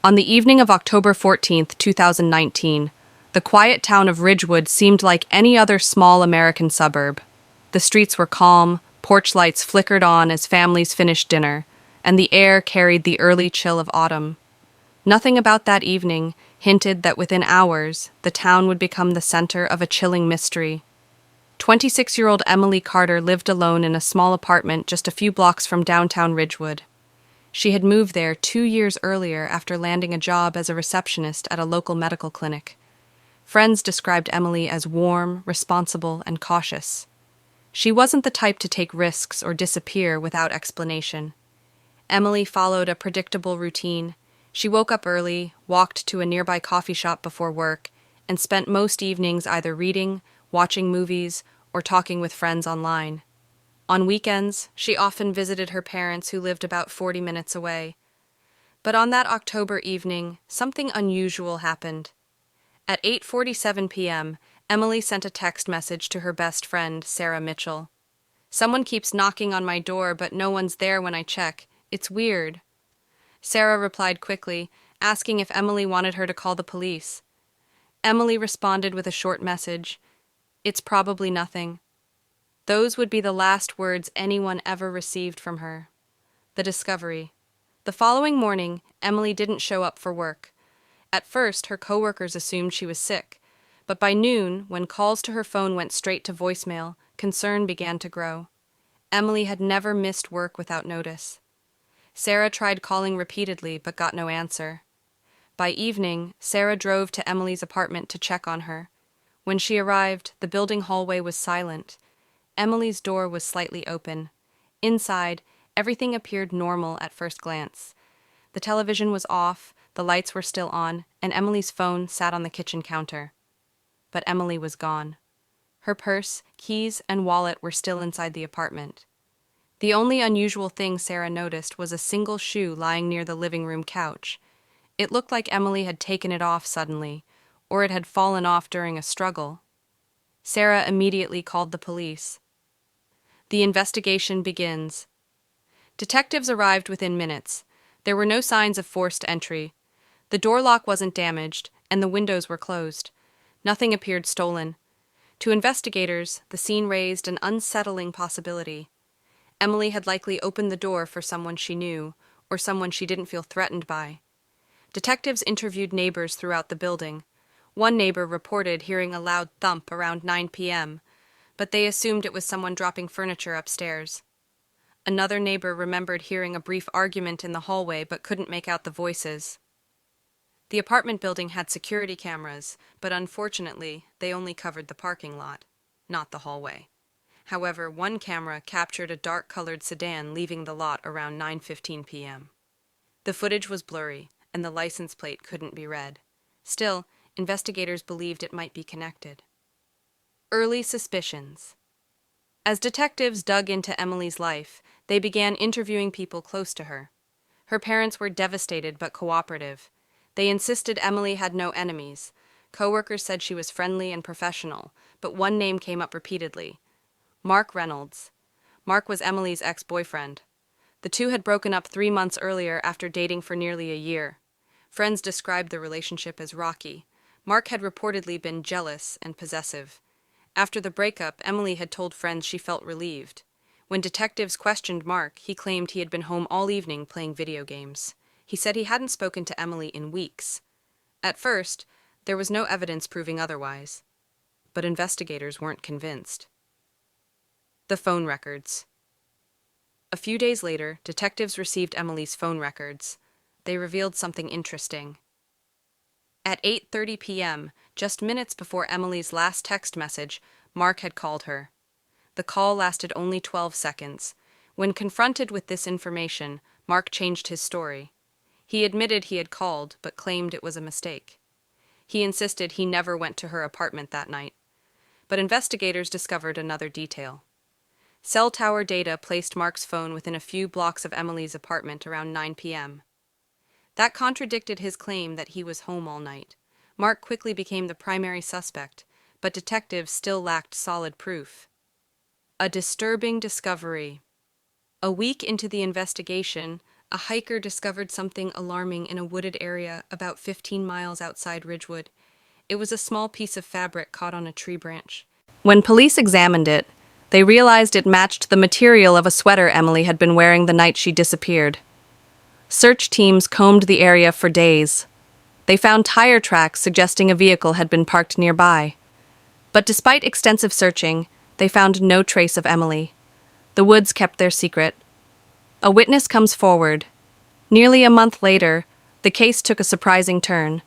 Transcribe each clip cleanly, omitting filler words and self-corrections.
On the evening of October 14th, 2019, the quiet town of Ridgewood seemed like any other small American suburb. The streets were calm, porch lights flickered on as families finished dinner, and the air carried the early chill of autumn. Nothing about that evening hinted that within hours the town would become the center of a chilling mystery. 26-year-old Emily Carter lived alone in a small apartment just a few blocks from downtown Ridgewood. She had moved there 2 years earlier after landing a job as a receptionist at a local medical clinic. Friends described Emily as warm, responsible, and cautious. She wasn't the type to take risks or disappear without explanation. Emily followed a predictable routine. She woke up early, walked to a nearby coffee shop before work, and spent most evenings either reading, watching movies, or talking with friends online. On weekends, she often visited her parents who lived about 40 minutes away. But on that October evening, something unusual happened. At 8:47 p.m., Emily sent a text message to her best friend, Sarah Mitchell. "Someone keeps knocking on my door, but no one's there when I check. It's weird." Sarah replied quickly, asking if Emily wanted her to call the police. Emily responded with a short message. "It's probably nothing." Those would be the last words anyone ever received from her. The discovery. The following morning, Emily didn't show up for work. At first, her coworkers assumed she was sick, but by noon, when calls to her phone went straight to voicemail, concern began to grow. Emily had never missed work without notice. Sarah tried calling repeatedly but got no answer. By evening, Sarah drove to Emily's apartment to check on her. When she arrived, the building hallway was silent. Emily's door was slightly open. Inside, everything appeared normal at first glance. The television was off, the lights were still on, and Emily's phone sat on the kitchen counter. But Emily was gone. Her purse, keys, and wallet were still inside the apartment. The only unusual thing Sarah noticed was a single shoe lying near the living room couch. It looked like Emily had taken it off suddenly, or it had fallen off during a struggle. Sarah immediately called the police. The investigation begins. Detectives arrived within minutes. There were no signs of forced entry. The door lock wasn't damaged, and the windows were closed. Nothing appeared stolen. To investigators, the scene raised an unsettling possibility. Emily had likely opened the door for someone she knew, or someone she didn't feel threatened by. Detectives interviewed neighbors throughout the building. One neighbor reported hearing a loud thump around 9 p.m., but they assumed it was someone dropping furniture upstairs. Another neighbor remembered hearing a brief argument in the hallway but couldn't make out the voices. The apartment building had security cameras, but unfortunately, they only covered the parking lot, not the hallway. However, one camera captured a dark-colored sedan leaving the lot around 9:15 p.m. The footage was blurry, and the license plate couldn't be read. Still, investigators believed it might be connected. Early suspicions. As detectives dug into Emily's life, they began interviewing people close to her. Her parents were devastated but cooperative. They insisted Emily had no enemies. Coworkers said she was friendly and professional, but one name came up repeatedly: Mark Reynolds. Mark was Emily's ex-boyfriend. The two had broken up 3 months earlier after dating for nearly a year. Friends described the relationship as rocky. Mark had reportedly been jealous and possessive. After the breakup, Emily had told friends she felt relieved. When detectives questioned Mark, he claimed he had been home all evening playing video games. He said he hadn't spoken to Emily in weeks. At first, there was no evidence proving otherwise. But investigators weren't convinced. The phone records. A few days later, detectives received Emily's phone records. They revealed something interesting. At 8:30 p.m., just minutes before Emily's last text message, Mark had called her. The call lasted only 12 seconds. When confronted with this information, Mark changed his story. He admitted he had called, but claimed it was a mistake. He insisted he never went to her apartment that night. But investigators discovered another detail. Cell tower data placed Mark's phone within a few blocks of Emily's apartment around 9 p.m. That contradicted his claim that he was home all night. Mark quickly became the primary suspect, but detectives still lacked solid proof. A disturbing discovery. A week into the investigation, a hiker discovered something alarming in a wooded area about 15 miles outside Ridgewood. It was a small piece of fabric caught on a tree branch. When police examined it, they realized it matched the material of a sweater Emily had been wearing the night she disappeared. Search teams combed the area for days. They found tire tracks suggesting a vehicle had been parked nearby. But despite extensive searching, they found no trace of Emily. The woods kept their secret. A witness comes forward. Nearly a month later, the case took a surprising turn.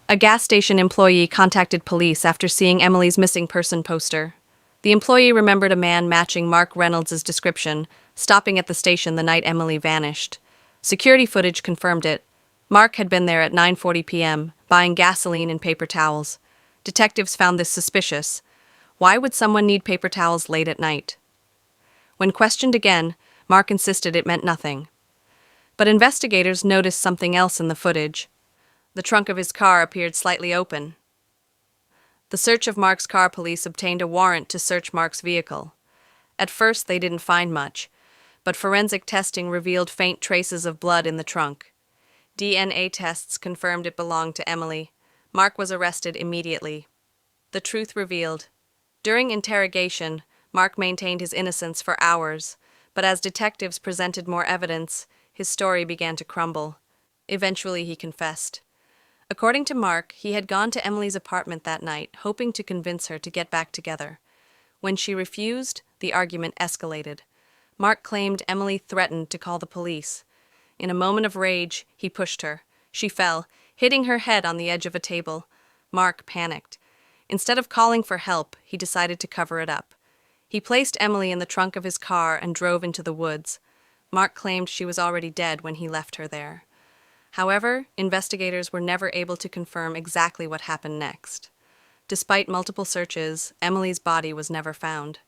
A gas station employee contacted police after seeing Emily's missing person poster. The employee remembered a man matching Mark Reynolds' description, stopping at the station the night Emily vanished. Security footage confirmed it. Mark had been there at 9:40 p.m., buying gasoline and paper towels. Detectives found this suspicious. Why would someone need paper towels late at night? When questioned again, Mark insisted it meant nothing. But investigators noticed something else in the footage. The trunk of his car appeared slightly open. The search of Mark's car police obtained a warrant to search Mark's vehicle. At first, they didn't find much, but forensic testing revealed faint traces of blood in the trunk. DNA tests confirmed it belonged to Emily. Mark was arrested immediately. The truth revealed. During interrogation, Mark maintained his innocence for hours, but as detectives presented more evidence, his story began to crumble. Eventually, he confessed. According to Mark, he had gone to Emily's apartment that night, hoping to convince her to get back together. When she refused, the argument escalated. Mark claimed Emily threatened to call the police. In a moment of rage, he pushed her. She fell, hitting her head on the edge of a table. Mark panicked. Instead of calling for help, he decided to cover it up. He placed Emily in the trunk of his car and drove into the woods. Mark claimed she was already dead when he left her there. However, investigators were never able to confirm exactly what happened next. Despite multiple searches, Emily's body was never found.